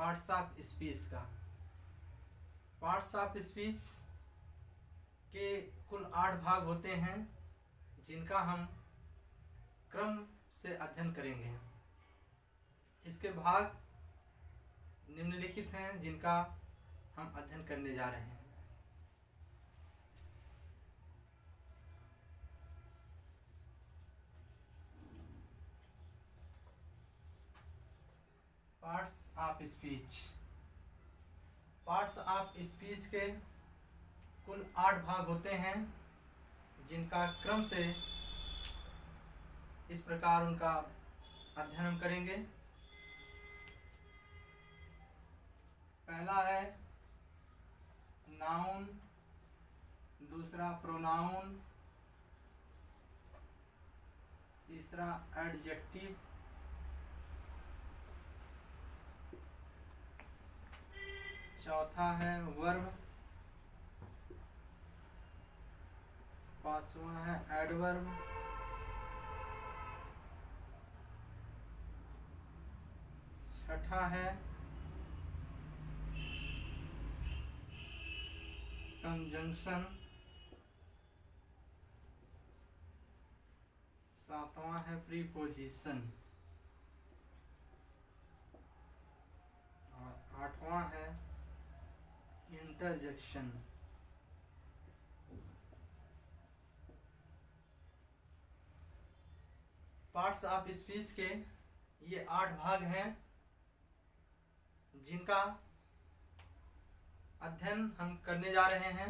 Parts of speech का। Parts of speech के कुल 8 भाग होते हैं जिनका हम क्रम से अध्ययन करेंगे। इसके भाग निम्नलिखित हैं जिनका हम अध्ययन करने जा रहे हैं। Parts of speech. Parts of speech के कुल 8 भाग होते हैं जिनका क्रम से इस प्रकार उनका अध्ययन हम करेंगे। पहला है नाउन, दूसरा प्रोनाउन, तीसरा एडजेक्टिव, चौथा है वर्ब, पांचवा है एडवर्ब, छठा है कंजंक्शन, सातवां है प्रीपोजिशन और आठवां है इंटरजेक्शन। पार्ट्स ऑफ स्पीच के ये 8 भाग हैं जिनका अध्ययन हम करने जा रहे हैं।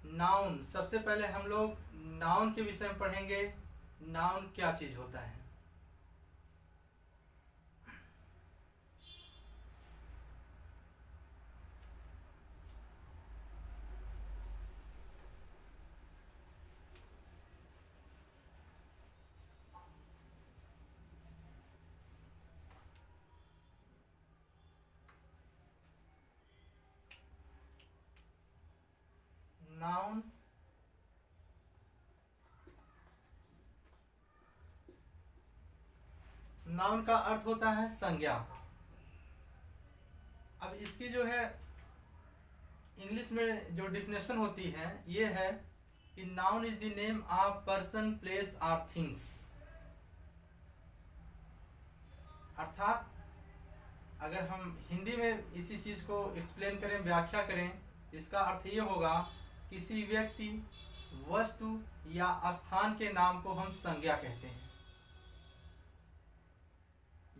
नाउन, सबसे पहले हम लोग नाउन के विषय में पढ़ेंगे। नाउन क्या चीज होता है। नाउन नाउन का अर्थ होता है संज्ञा। अब इसकी जो है इंग्लिश में जो डिफिनेशन होती है ये है कि noun is the name of person, place और थिंग्स। अर्थात अगर हम हिंदी में इसी चीज को एक्सप्लेन करें, व्याख्या करें, इसका अर्थ ये होगा किसी व्यक्ति, वस्तु या स्थान के नाम को हम संज्ञा कहते हैं।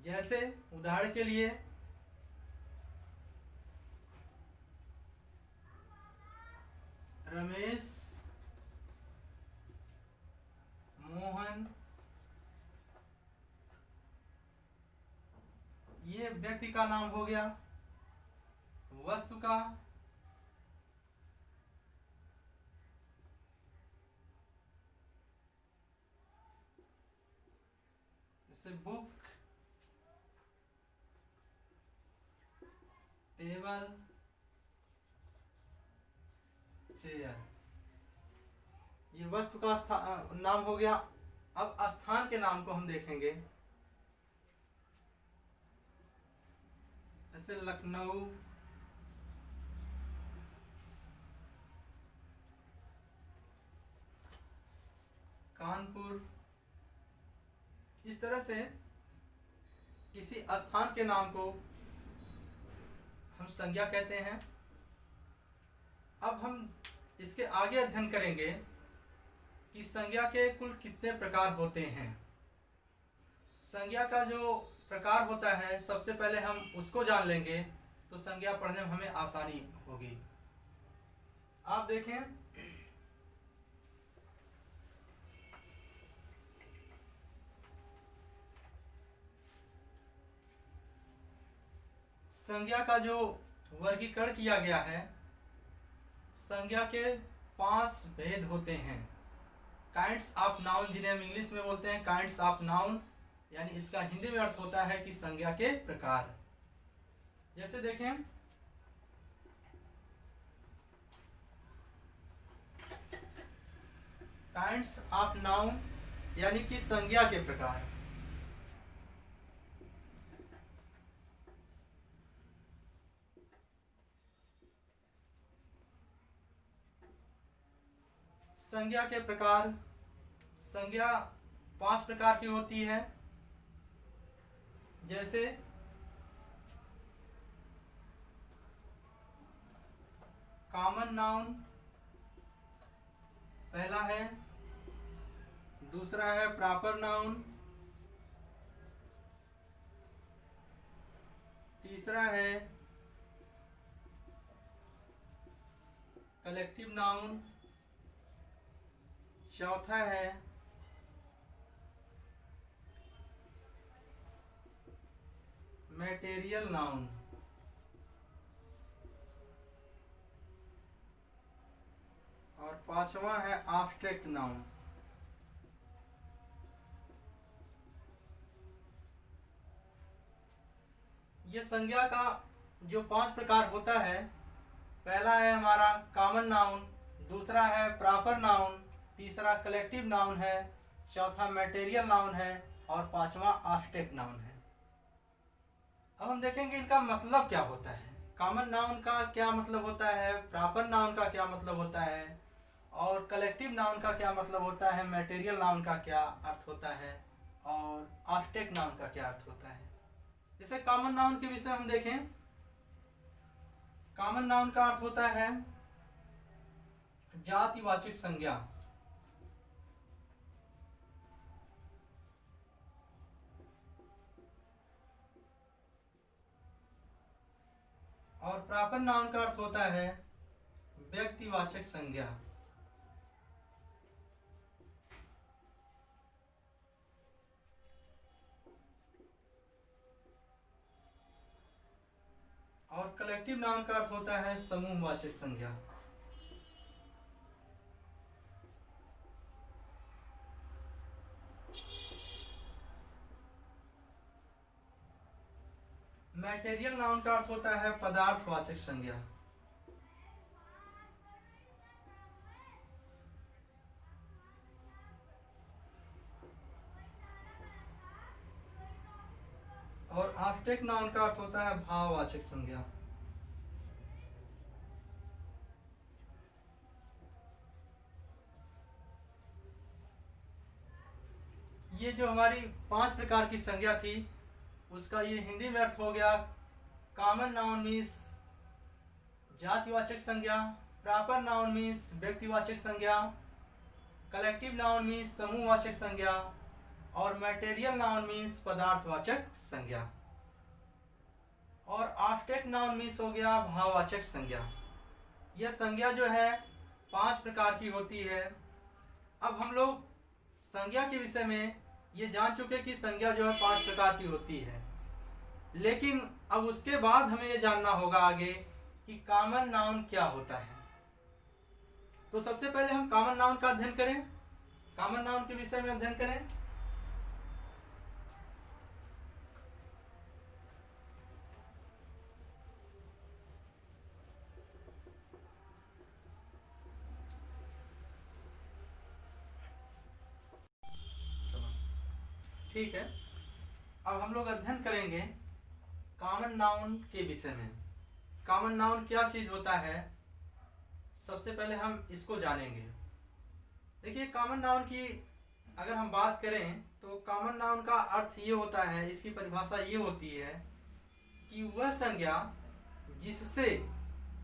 जैसे उदाहरण के लिए रमेश, मोहन, ये व्यक्ति का नाम हो गया। वस्तु का जैसे बुक, टेबल, चेयर, ये वस्तु का नाम हो गया। अब स्थान के नाम को हम देखेंगे। जैसे लखनऊ, कानपुर, इस तरह से किसी स्थान के नाम को हम संज्ञा कहते हैं। अब हम इसके आगे अध्ययन करेंगे कि संज्ञा के कुल कितने प्रकार होते हैं। संज्ञा का जो प्रकार होता है सबसे पहले हम उसको जान लेंगे तो संज्ञा पढ़ने में हमें आसानी होगी। आप देखें, संज्ञा का जो वर्गीकरण किया गया है, संज्ञा के 5 भेद होते हैं। काइंड्स ऑफ नाउन, जिन्हें हम इंग्लिश में बोलते हैं काइंड्स ऑफ नाउन, यानी इसका हिंदी में अर्थ होता है कि संज्ञा के प्रकार। जैसे देखें, काइंड्स ऑफ नाउन यानी कि संज्ञा के प्रकार। संज्ञा के प्रकार। संज्ञा 5 प्रकार की होती है, जैसे कॉमन नाउन पहला है, दूसरा है प्रॉपर नाउन, तीसरा है कलेक्टिव नाउन, चौथा है मैटेरियल नाउन, और पांचवा है एब्स्ट्रैक्ट नाउन। ये संज्ञा का जो 5 प्रकार होता है, पहला है हमारा कॉमन नाउन, दूसरा है प्रॉपर नाउन, तीसरा कलेक्टिव नाउन है, चौथा मैटेरियल नाउन है, और पांचवा एब्स्ट्रैक्ट नाउन है। अब हम देखेंगे इनका मतलब क्या होता है। कॉमन नाउन का क्या मतलब होता है, प्रॉपर नाउन का क्या मतलब होता है, और कलेक्टिव नाउन का क्या मतलब होता है, मैटेरियल नाउन का क्या अर्थ होता है, और एब्स्ट्रैक्ट नाउन का क्या अर्थ होता है। जैसे कॉमन नाउन के विषय हम देखें, कॉमन नाउन का अर्थ होता है जातिवाचक संज्ञा। और प्रॉपर नाउन का अर्थ होता है व्यक्तिवाचक संज्ञा। और कलेक्टिव नाउन का अर्थ होता है समूहवाचक संज्ञा। मैटेरियल नाउन का अर्थ होता है पदार्थवाचक संज्ञा। और एब्स्ट्रैक्ट नाउन का अर्थ होता है भाववाचक संज्ञा। ये जो हमारी 5 प्रकार की संज्ञा थी, उसका ये हिंदी में अर्थ हो गया। कॉमन नाउन मीन्स जातिवाचक संज्ञा, प्रॉपर नाउन मीन्स व्यक्तिवाचक संज्ञा, कलेक्टिव नाउन मीन्स समूहवाचक संज्ञा, और मैटेरियल नाउन मीन्स पदार्थवाचक संज्ञा, और एब्स्ट्रैक्ट नाउन मीन्स हो गया भाववाचक संज्ञा। यह संज्ञा जो है 5 प्रकार की होती है। अब हम लोग संज्ञा के विषय में ये जान चुके कि संज्ञा जो है 5 प्रकार की होती है, लेकिन अब उसके बाद हमें ये जानना होगा आगे कि कॉमन नाउन क्या होता है। तो सबसे पहले हम कॉमन नाउन का अध्ययन करें, कॉमन नाउन के विषय में अध्ययन करें। ठीक है, अब हम लोग अध्ययन करेंगे कॉमन नाउन के विषय में। कॉमन नाउन क्या चीज होता है, सबसे पहले हम इसको जानेंगे। देखिए, कॉमन नाउन की अगर हम बात करें तो कॉमन नाउन का अर्थ ये होता है, इसकी परिभाषा ये होती है कि वह संज्ञा जिससे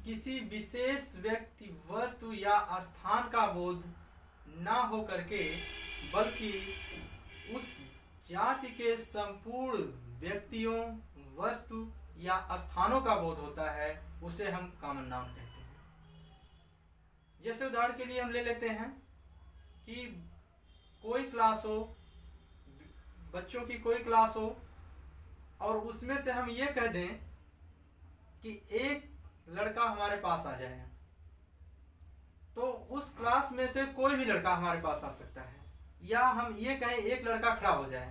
किसी विशेष व्यक्ति, वस्तु या स्थान का बोध ना हो करके बल्कि उस जाति के संपूर्ण व्यक्तियों, वस्तु या स्थानों का बोध होता है, उसे हम कॉमन नाउन कहते हैं। जैसे उदाहरण के लिए हम ले लेते हैं कि कोई क्लास हो, बच्चों की कोई क्लास हो, और उसमें से हम ये कह दें कि एक लड़का हमारे पास आ जाए, तो उस क्लास में से कोई भी लड़का हमारे पास आ सकता है। या हम ये कहें एक लड़का खड़ा हो जाए,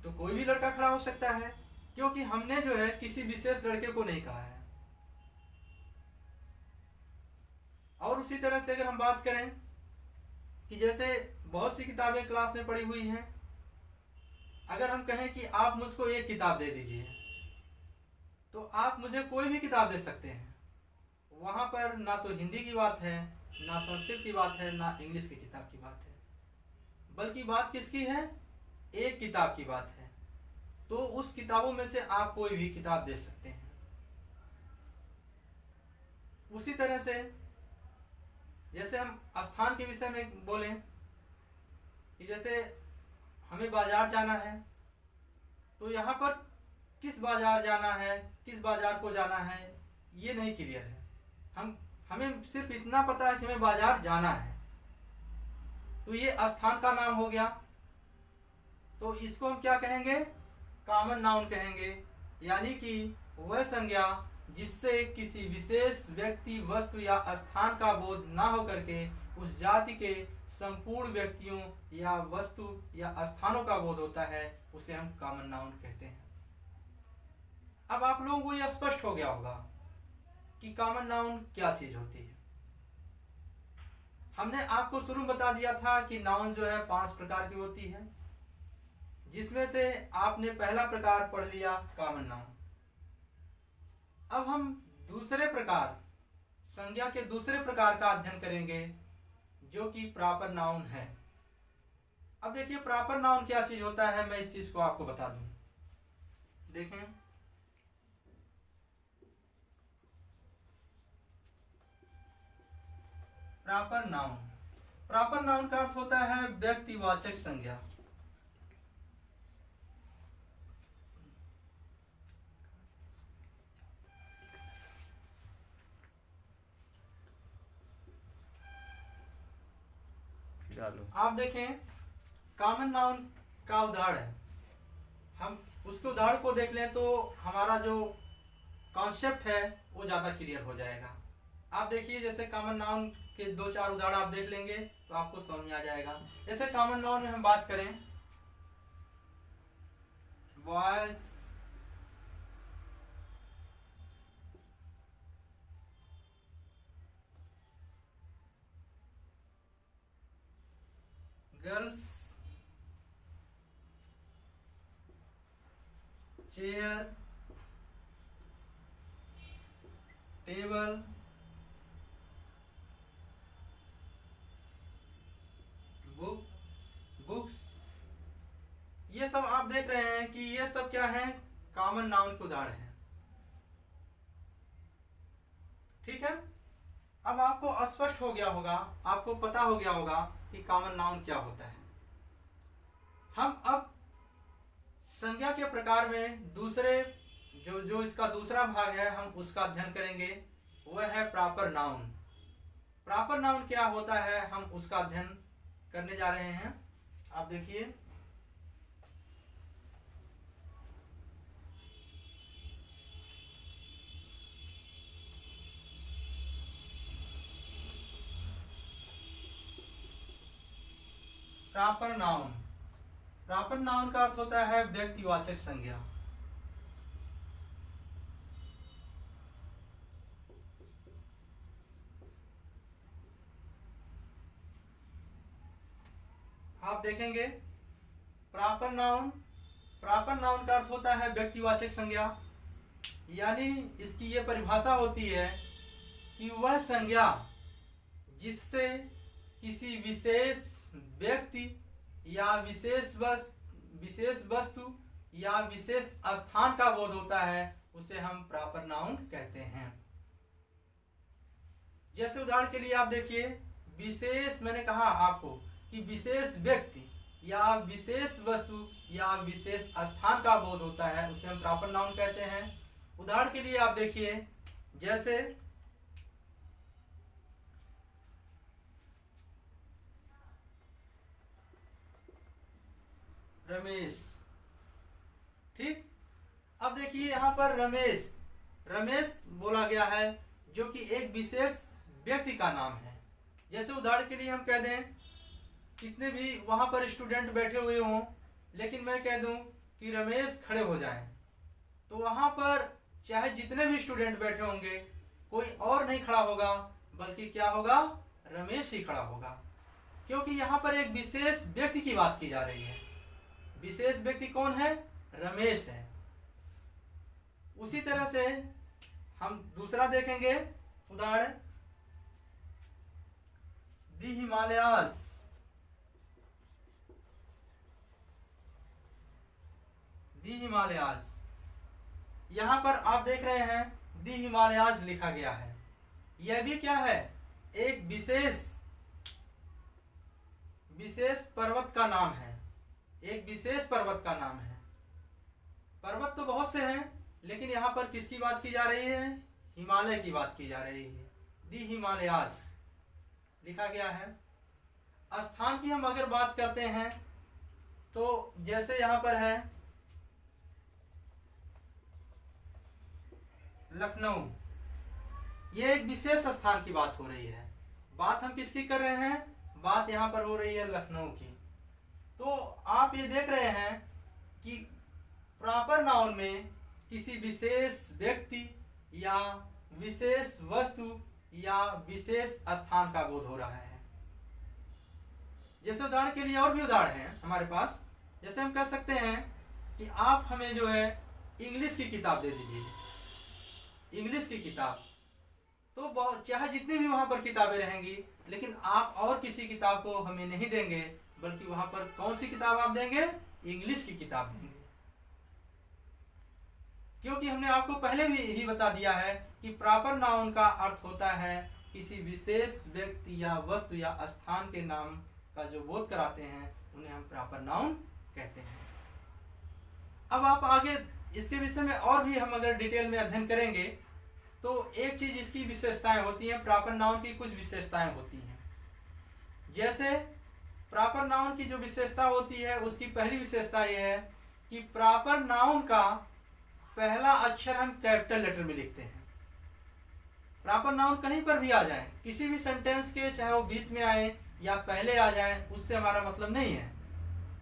तो कोई भी लड़का खड़ा हो सकता है, क्योंकि हमने जो है किसी विशेष लड़के को नहीं कहा है। और उसी तरह से अगर हम बात करें कि जैसे बहुत सी किताबें क्लास में पड़ी हुई हैं, अगर हम कहें कि आप मुझको एक किताब दे दीजिए, तो आप मुझे कोई भी किताब दे सकते हैं। वहाँ पर ना तो हिंदी की बात है, ना संस्कृत की बात है, ना इंग्लिश की किताब की बात है, बल्कि बात किसकी है? एक किताब की बात है। तो उस किताबों में से आप कोई भी किताब दे सकते हैं। उसी तरह से जैसे हम स्थान के विषय में बोलें कि जैसे हमें बाजार जाना है, तो यहाँ पर किस बाजार जाना है, किस बाजार को जाना है, ये नहीं क्लियर है। हमें सिर्फ इतना पता है कि हमें बाजार जाना है, तो ये स्थान का नाम हो गया। तो इसको हम क्या कहेंगे? कॉमन नाउन कहेंगे। यानी कि वह संज्ञा जिससे किसी विशेष व्यक्ति, वस्तु या स्थान का बोध ना हो करके उस जाति के संपूर्ण व्यक्तियों या वस्तु या स्थानों का बोध होता है, उसे हम कॉमन नाउन कहते हैं। अब आप लोगों को यह स्पष्ट हो गया होगा कि कॉमन नाउन क्या चीज होती है। हमने आपको शुरू में बता दिया था कि नाउन जो है 5 प्रकार की होती है, जिसमें से आपने पहला प्रकार पढ़ लिया कॉमन नाउन। अब हम दूसरे प्रकार, संज्ञा के दूसरे प्रकार का अध्ययन करेंगे, जो कि प्रॉपर नाउन है। अब देखिए प्रॉपर नाउन क्या चीज होता है, मैं इस चीज को आपको बता दूं। देखें, प्रॉपर नाउन, प्रॉपर नाउन का अर्थ होता है व्यक्तिवाचक संज्ञा। आप देखें कॉमन नाउन का उदाहरण है, हम उसके उदाहरण को देख लें तो हमारा जो कॉन्सेप्ट है वो ज़्यादा क्लियर हो जाएगा। आप देखिए जैसे कॉमन नाउन के 2-4 उदाहरण आप देख लेंगे तो आपको समझ में आ जाएगा। जैसे कॉमन नाउन में हम बात करें, boys, girls, chair, table, books, ये सब आप देख रहे हैं कि ये सब क्या है? कॉमन नाउन के उदाहरण हैं। ठीक है, अब आपको स्पष्ट हो गया होगा, आपको पता हो गया होगा कि कॉमन नाउन क्या होता है। हम अब संज्ञा के प्रकार में दूसरे जो इसका दूसरा भाग है, हम उसका अध्ययन करेंगे, वह है प्रॉपर नाउन। प्रॉपर नाउन क्या होता है, हम उसका अध्ययन करने जा रहे हैं। आप देखिए, प्रॉपर नाउन, प्रॉपर नाउन का अर्थ होता है व्यक्तिवाचक संज्ञा। आप देखेंगे प्रॉपर नाउन, प्रॉपर नाउन का अर्थ होता है व्यक्तिवाचक संज्ञा। यानी इसकी ये परिभाषा होती है कि वह संज्ञा जिससे किसी विशेष व्यक्ति या विशेष वस्तु या विशेष स्थान का बोध होता है, उसे हम प्रॉपर नाउन कहते हैं। जैसे उदाहरण के लिए आप देखिए, विशेष, मैंने कहा आपको कि विशेष व्यक्ति या विशेष वस्तु या विशेष स्थान का बोध होता है, उसे हम प्रॉपर नाउन कहते हैं। उदाहरण के लिए आप देखिए, जैसे रमेश। ठीक, अब देखिए यहाँ पर रमेश बोला गया है, जो कि एक विशेष व्यक्ति का नाम है। जैसे उदाहरण के लिए हम कह दें, कितने भी वहां पर स्टूडेंट बैठे हुए हों, लेकिन मैं कह दूं कि रमेश खड़े हो जाएं, तो वहां पर चाहे जितने भी स्टूडेंट बैठे होंगे, कोई और नहीं खड़ा होगा, बल्कि क्या होगा? रमेश ही खड़ा होगा, क्योंकि यहाँ पर एक विशेष व्यक्ति की बात की जा रही है। विशेष व्यक्ति कौन है? रमेश है। उसी तरह से हम दूसरा देखेंगे उदाहरण, दी हिमालयाज, दी हिमालयाज। यहां पर आप देख रहे हैं दी हिमालयाज लिखा गया है। यह भी क्या है, एक विशेष पर्वत का नाम है, एक विशेष पर्वत का नाम है। पर्वत तो बहुत से हैं, लेकिन यहाँ पर किसकी बात की जा रही है, हिमालय की बात की जा रही है। दी हिमालयाज लिखा गया है। स्थान की हम अगर बात करते हैं तो जैसे यहाँ पर है लखनऊ, ये एक विशेष स्थान की बात हो रही है। बात हम किसकी कर रहे हैं, बात यहाँ पर हो रही है लखनऊ की। तो आप ये देख रहे हैं कि प्रॉपर नाउन में किसी विशेष व्यक्ति या विशेष वस्तु या विशेष स्थान का बोध हो रहा है। जैसे उदाहरण के लिए और भी उदाहरण हैं हमारे पास। जैसे हम कह सकते हैं कि आप हमें जो है इंग्लिश की किताब दे दीजिए, इंग्लिश की किताब। तो चाहे जितनी भी वहां पर किताबें रहेंगी, लेकिन आप और किसी किताब को हमें नहीं देंगे, बल्कि वहां पर कौन सी किताब आप देंगे, इंग्लिश की किताब देंगे। क्योंकि हमने आपको पहले भी यही बता दिया है कि प्रॉपर नाउन का अर्थ होता है किसी विशेष व्यक्ति या वस्तु या स्थान के नाम का जो बोध कराते हैं, उन्हें हम प्रॉपर नाउन कहते हैं। अब आप आगे इसके विषय में और भी हम अगर डिटेल में अध्ययन करेंगे तो एक चीज इसकी विशेषताएं होती हैं, प्रॉपर नाउन की कुछ विशेषताएं होती हैं। जैसे प्रॉपर नाउन की जो विशेषता होती है, उसकी पहली विशेषता यह है कि प्रॉपर नाउन का पहला अक्षर हम कैपिटल लेटर में लिखते हैं। प्रॉपर नाउन कहीं पर भी आ जाए, किसी भी सेंटेंस के, चाहे वो बीच में आए या पहले आ जाए, उससे हमारा मतलब नहीं है,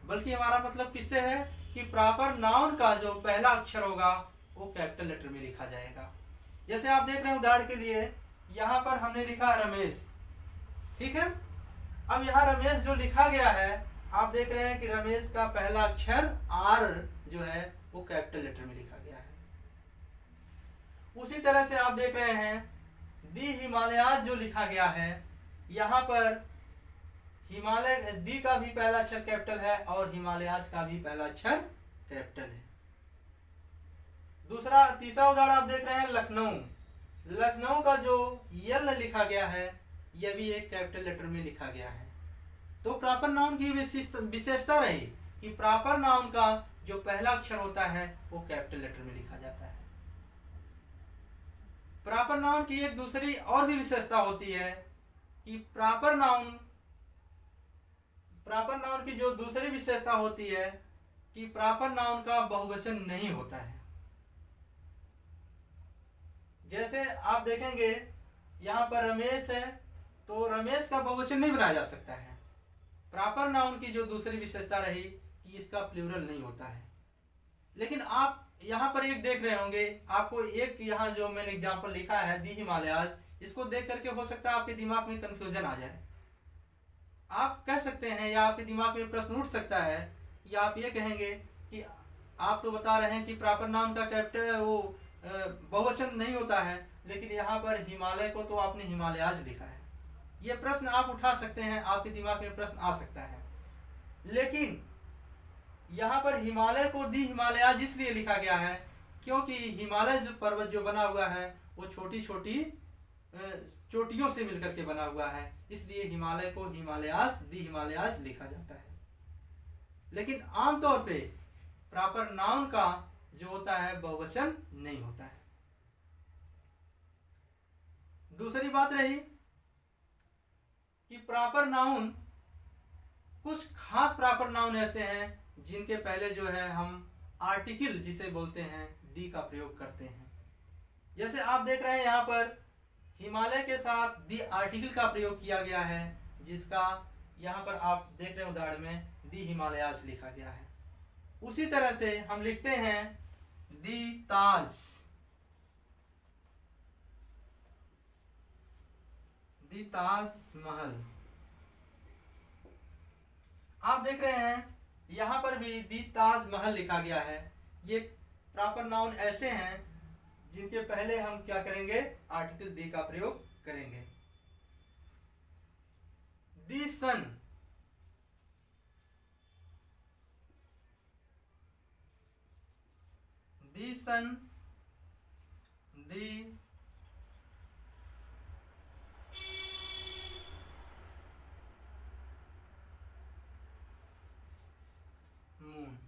बल्कि हमारा मतलब किससे है कि प्रॉपर नाउन का जो पहला अक्षर होगा वो कैपिटल लेटर में लिखा जाएगा। जैसे आप देख रहे हैं उदाहरण के लिए यहाँ पर हमने लिखा रमेश, ठीक है। अब यहाँ रमेश जो लिखा गया है, आप देख रहे हैं कि रमेश का पहला अक्षर आर जो है वो कैपिटल लेटर में लिखा गया है। उसी तरह से आप देख रहे हैं दी हिमालयाज जो लिखा गया है, यहाँ पर हिमालय, दी का भी पहला अक्षर कैपिटल है और हिमालयाज का भी पहला अक्षर कैपिटल है। तीसरा उदाहरण आप देख रहे हैं लखनऊ। लखनऊ का जो यल लिखा गया है, यह भी एक कैपिटल लेटर में लिखा गया है। तो प्रॉपर नाउन की विशेषता रही कि प्रॉपर नाउन का जो पहला अक्षर होता है वो कैपिटल लेटर में लिखा जाता है। प्रॉपर नाउन की एक दूसरी और भी विशेषता होती है कि प्रॉपर नाउन की जो दूसरी विशेषता होती है कि प्रॉपर नाउन का बहुवचन नहीं होता है। जैसे आप देखेंगे यहाँ पर रमेश है, तो रमेश का बहुवचन नहीं बनाया जा सकता है। प्रॉपर नाउन की जो दूसरी विशेषता रही कि इसका प्लूरल नहीं होता है। लेकिन आप यहाँ पर एक देख रहे होंगे, आपको एक यहाँ जो मैंने एग्जांपल लिखा है दी हिमालयाज, इसको देख करके हो सकता है आपके दिमाग में कंफ्यूजन आ जाए। आप कह सकते हैं या आपके दिमाग में प्रश्न उठ सकता है कि आप ये कहेंगे कि आप तो बता रहे हैं कि प्रॉपर नाउन का कैपिटल वो बहुवचन नहीं होता है, लेकिन यहाँ पर हिमालय को तो आपने हिमालयाज लिखा है। ये प्रश्न आप उठा सकते हैं, आपके दिमाग में प्रश्न आ सकता है। लेकिन यहाँ पर हिमालय को दी हिमालयाज इसलिए लिखा गया है क्योंकि हिमालय जो पर्वत जो बना हुआ है वो छोटी छोटी चोटियों से मिलकर के बना हुआ है, इसलिए हिमालय को हिमालयाज दी हिमालयाज लिखा जाता है। लेकिन आमतौर पे प्रॉपर नाउन का जो होता है बहुवचन नहीं होता है। दूसरी बात रही कि प्रॉपर नाउन, कुछ खास प्रॉपर नाउन ऐसे हैं जिनके पहले जो है हम आर्टिकल जिसे बोलते हैं दी का प्रयोग करते हैं। जैसे आप देख रहे हैं यहाँ पर हिमालय के साथ दी आर्टिकल का प्रयोग किया गया है, जिसका यहाँ पर आप देख रहे हैं उदाहरण में दी हिमालयाज लिखा गया है। उसी तरह से हम लिखते हैं दी ताज, दी ताज महल। आप देख रहे हैं यहाँ पर भी दी ताज महल लिखा गया है। ये प्रॉपर नाउन ऐसे हैं जिनके पहले हम क्या करेंगे, आर्टिकल दी का प्रयोग करेंगे। दी सन, दी सन, दी मून।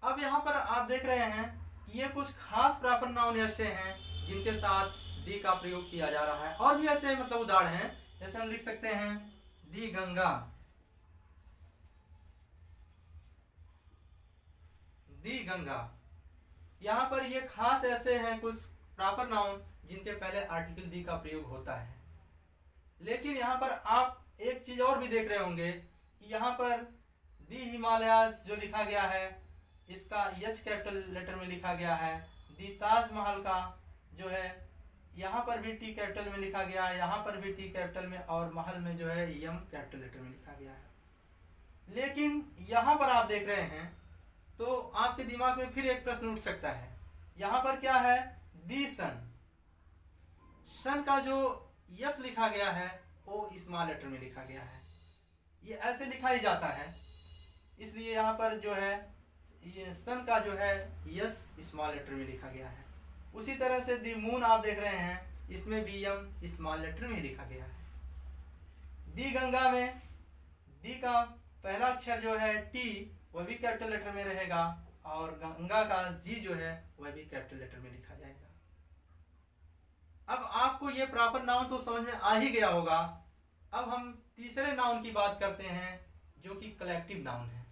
अब यहाँ पर आप देख रहे हैं कि ये कुछ खास प्रॉपर नाउन ऐसे हैं जिनके साथ दी का प्रयोग किया जा रहा है। और भी ऐसे मतलब उदाहरण हैं, जैसे हम लिख सकते हैं दी गंगा, दी गंगा। यहाँ पर ये खास ऐसे हैं कुछ प्रॉपर नाउन जिनके पहले आर्टिकल दी का प्रयोग होता है। लेकिन यहाँ पर आप एक चीज और भी देख रहे होंगे कि यहाँ पर दी हिमालयाज जो लिखा गया है इसका यस कैपिटल लेटर में लिखा गया है। दी ताजमहल का जो है यहाँ पर भी टी कैपिटल में लिखा गया है, यहाँ पर भी टी कैपिटल में, और महल में जो है यम कैपिटल लेटर में लिखा गया है। लेकिन यहाँ पर आप देख रहे हैं तो आपके दिमाग में फिर एक प्रश्न उठ सकता है, यहाँ पर क्या है, दी सन, सन का जो यस लिखा गया है वो स्मॉल लेटर में लिखा गया है। ये ऐसे लिखा ही जाता है, इसलिए यहाँ पर जो है ये सन का जो है यस स्मॉल लेटर में लिखा गया है। उसी तरह से दी मून आप देख रहे हैं, इसमें भी यम स्मॉल लेटर में लिखा गया है। दी गंगा में दी का पहला अक्षर जो है टी वह भी कैपिटल लेटर में रहेगा, और गंगा का जी जो है वह भी कैपिटल लेटर में लिखा जाएगा। अब आपको ये प्रॉपर नाउन तो समझ में आ ही गया होगा। अब हम तीसरे नाउन की बात करते हैं जो कि कलेक्टिव नाउन है।